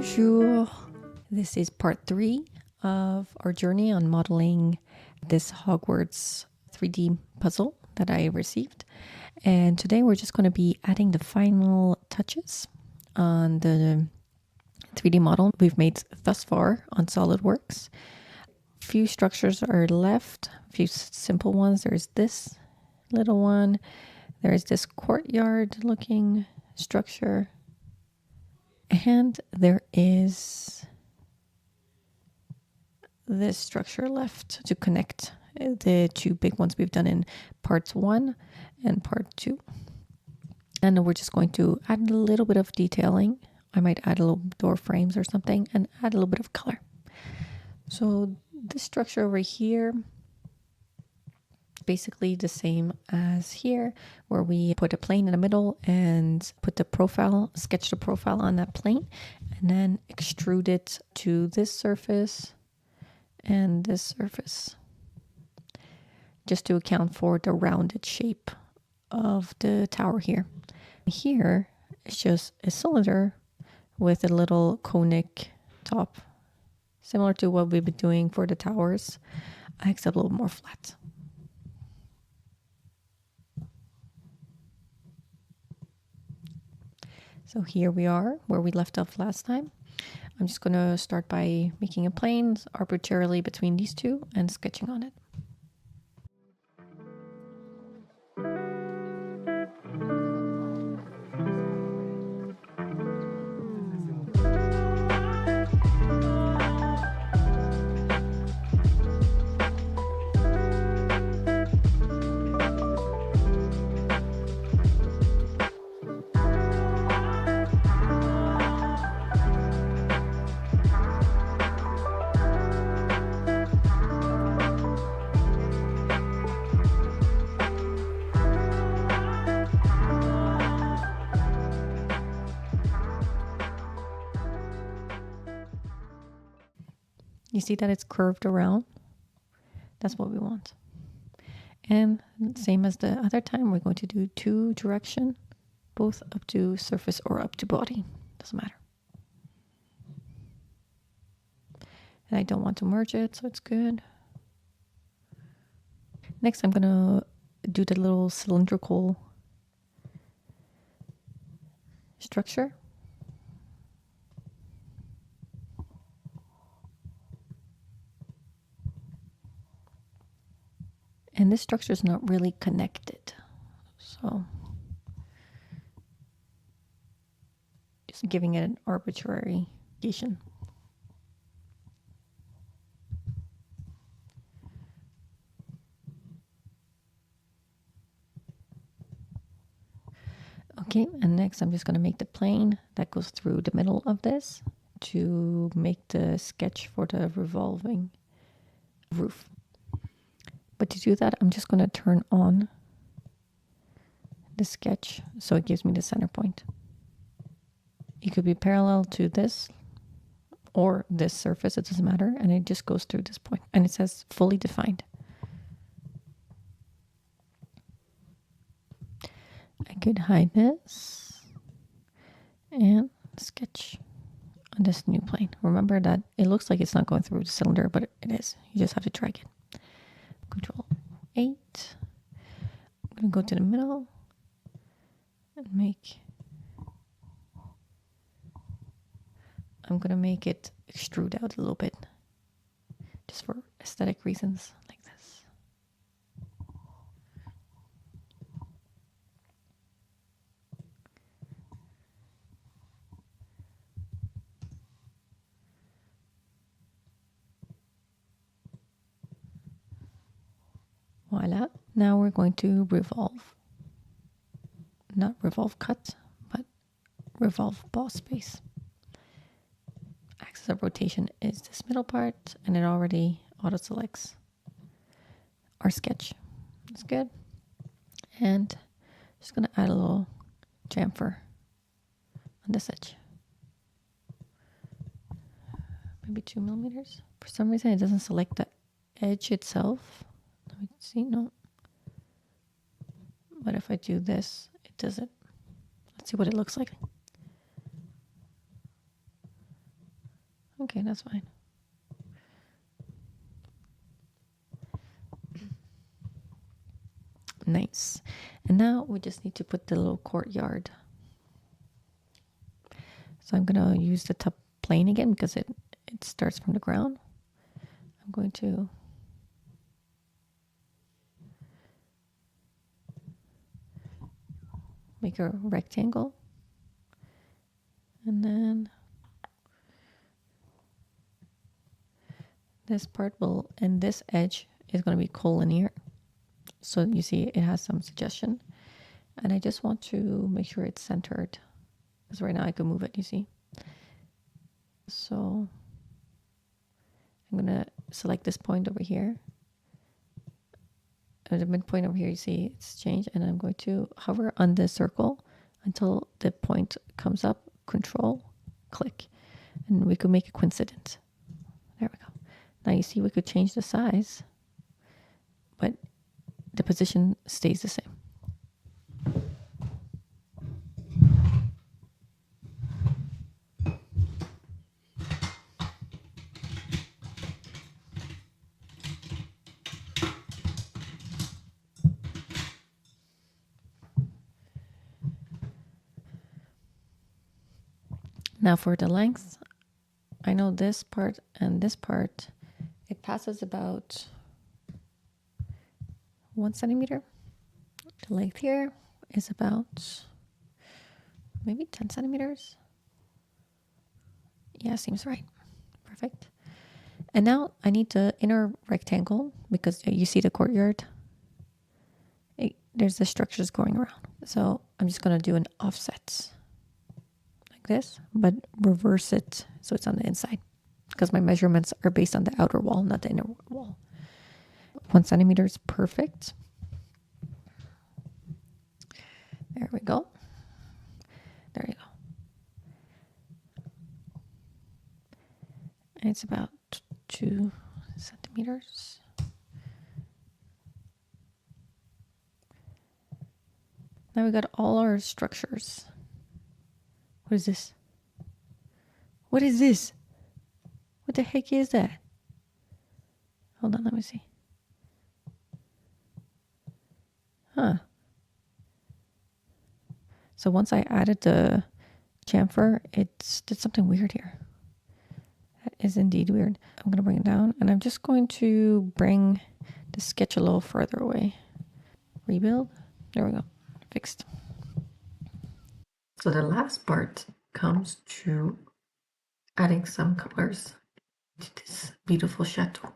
Bonjour. This is part 3 of our journey on modeling this Hogwarts 3D puzzle that I received. And today we're just going to be adding the final touches on the 3D model we've made thus far on SolidWorks. Few structures are left, a few simple ones. There's this little one. There's this courtyard looking structure. And there is this structure left to connect the two big ones we've done in parts 1 and part 2. And we're just going to add a little bit of detailing. I might add a little door frames or something and add a little bit of color. So this structure over here, basically the same as here, where we put a plane in the middle and put the profile, sketch the profile on that plane, and then extrude it to this surface and this surface, just to account for the rounded shape of the tower here. Here, it's just a cylinder with a little conic top, similar to what we've been doing for the towers, except a little more flat. So here we are where we left off last time. I'm just going to start by making a plane arbitrarily between these two and sketching on it. You see that it's curved around? That's what we want. And same as the other time, we're going to do 2 direction, both up to surface or up to body. Doesn't matter. And I don't want to merge it, so it's good. Next, I'm going to do the little cylindrical structure. And this structure is not really connected. So just giving it an arbitrary location. Okay, and next I'm just going to make the plane that goes through the middle of this to make the sketch for the revolving roof. But to do that, I'm just going to turn on the sketch so it gives me the center point. It could be parallel to this or this surface, it doesn't matter, and it just goes through this point. And it says fully defined. I could hide this and sketch on this new plane. Remember that it looks like it's not going through the cylinder, but it is. You just have to drag it. Control 8. I'm going to go to the middle and I'm going to make it extrude out a little bit, just for aesthetic reasons, like this. Voila. Now we're going to revolve. Not revolve cut, but revolve boss space. Axis of rotation is this middle part, and it already auto selects our sketch. That's good. And just going to add a little chamfer on this edge. Maybe 2 millimeters. For some reason, it doesn't select the edge itself. Let me see. No. But if I do this, it does it. Let's see what it looks like. Okay, that's fine. Nice. And now we just need to put the little courtyard. So I'm going to use the top plane again because it starts from the ground. I'm going to make a rectangle. And then this part will, and this edge is going to be collinear. So you see it has some suggestion. And I just want to make sure it's centered. Because right now I can move it, you see. So I'm going to select this point over here. At the midpoint over here, you see it's changed. And I'm going to hover on the circle until the point comes up. Control, click. And we could make a coincidence. There we go. Now you see we could change the size, but the position stays the same. Now for the length, I know this part and this part, it passes about 1 centimeter. The length here is about maybe 10 centimeters. Yeah, seems right. Perfect. And now I need the inner rectangle because you see the courtyard. There's the structures going around. So I'm just going to do an offset like this, but reverse it so it's on the inside because my measurements are based on the outer wall, not the inner wall. 1 centimeter is perfect. There we go. There you go. And it's about 2 centimeters. Now we got all our structures. What is this? What is this? What the heck is that? Hold on, let me see. Huh. So once I added the chamfer, it did something weird here. That is indeed weird. I'm going to bring it down and I'm just going to bring the sketch a little further away. Rebuild. There we go. Fixed. So the last part comes to adding some colors to this beautiful chateau.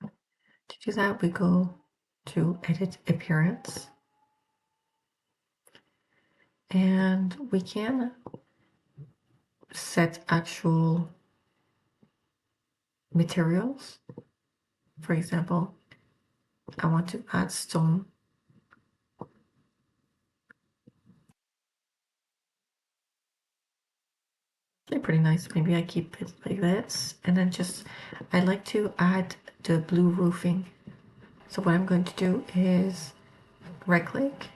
To do that, we go to edit appearance. And we can set actual materials. For example, I want to add stone. They're pretty nice. Maybe I keep it like this. And then I like to add the blue roofing. So what I'm going to do is right click,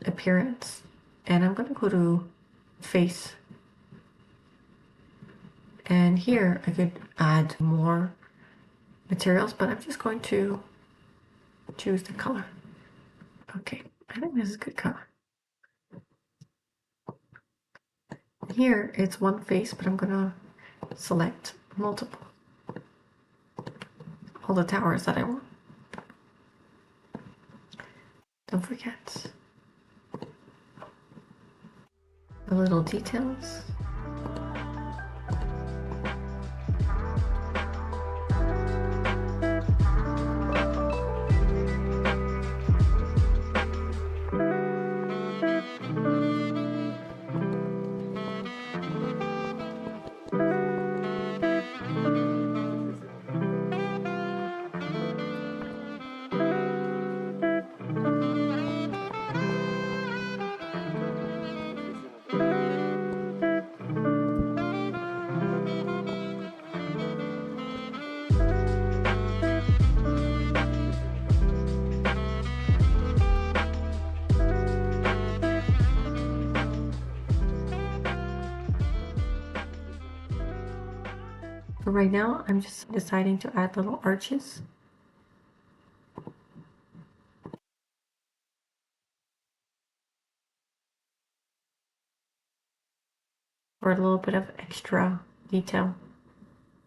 appearance, and I'm going to go to face. And here I could add more materials, but I'm just going to choose the color. Okay, I think this is a good color. Here it's one face, but I'm gonna select multiple. All the towers that I want. Don't forget the little details. So right now I'm just deciding to add little arches. For a little bit of extra detail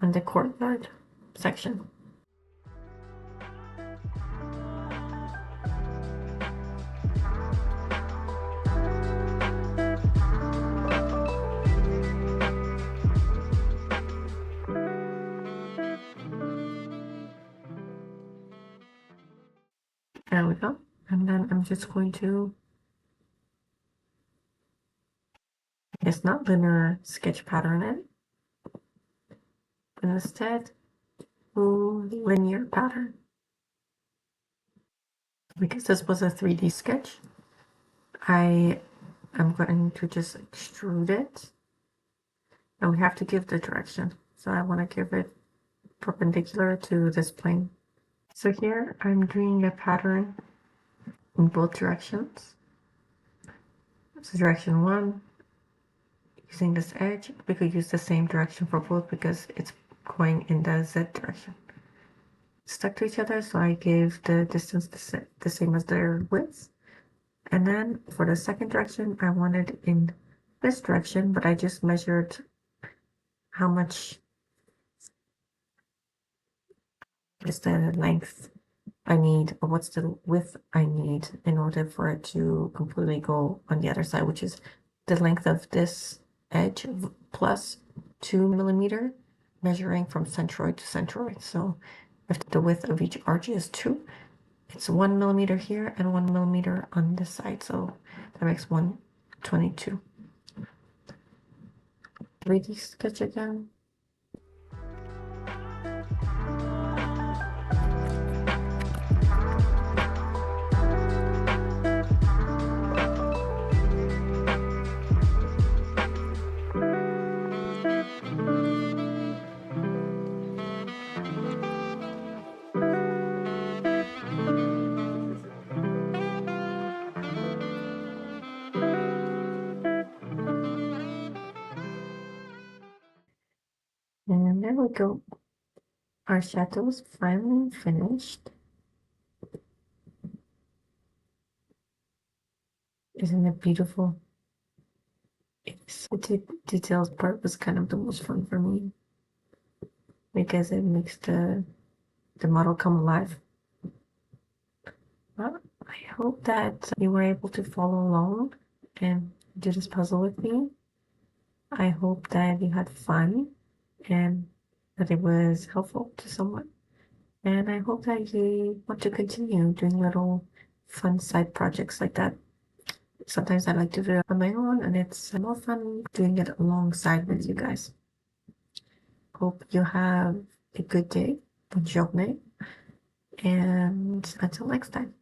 on the courtyard section. There we go. And then I'm just going to, it's not linear sketch pattern it, but instead linear pattern. Because this was a 3D sketch, I am going to just extrude it. And we have to give the direction. So I want to give it perpendicular to this plane. So here I'm doing a pattern in both directions. So direction 1, using this edge, we could use the same direction for both because it's going in the Z direction. Stuck to each other, so I gave the distance the same as their width. And then for the second direction, I wanted in this direction, but I just measured how much is the length I need, or what's the width I need in order for it to completely go on the other side, which is the length of this edge plus 2 millimeter, measuring from centroid to centroid. So if the width of each arch is 2, it's 1 millimeter here and 1 millimeter on this side. So that makes 122. 3D sketch again. And there we go. Our shadow is finally finished. Isn't it beautiful? The details part was kind of the most fun for me because it makes the model come alive. Well, I hope that you were able to follow along and do this puzzle with me. I hope that you had fun and that it was helpful to someone. And I hope that you want to continue doing little fun side projects like that. Sometimes I like to do it on my own, and it's more fun doing it alongside with you guys. Hope you have a good day, bonne journée, and until next time.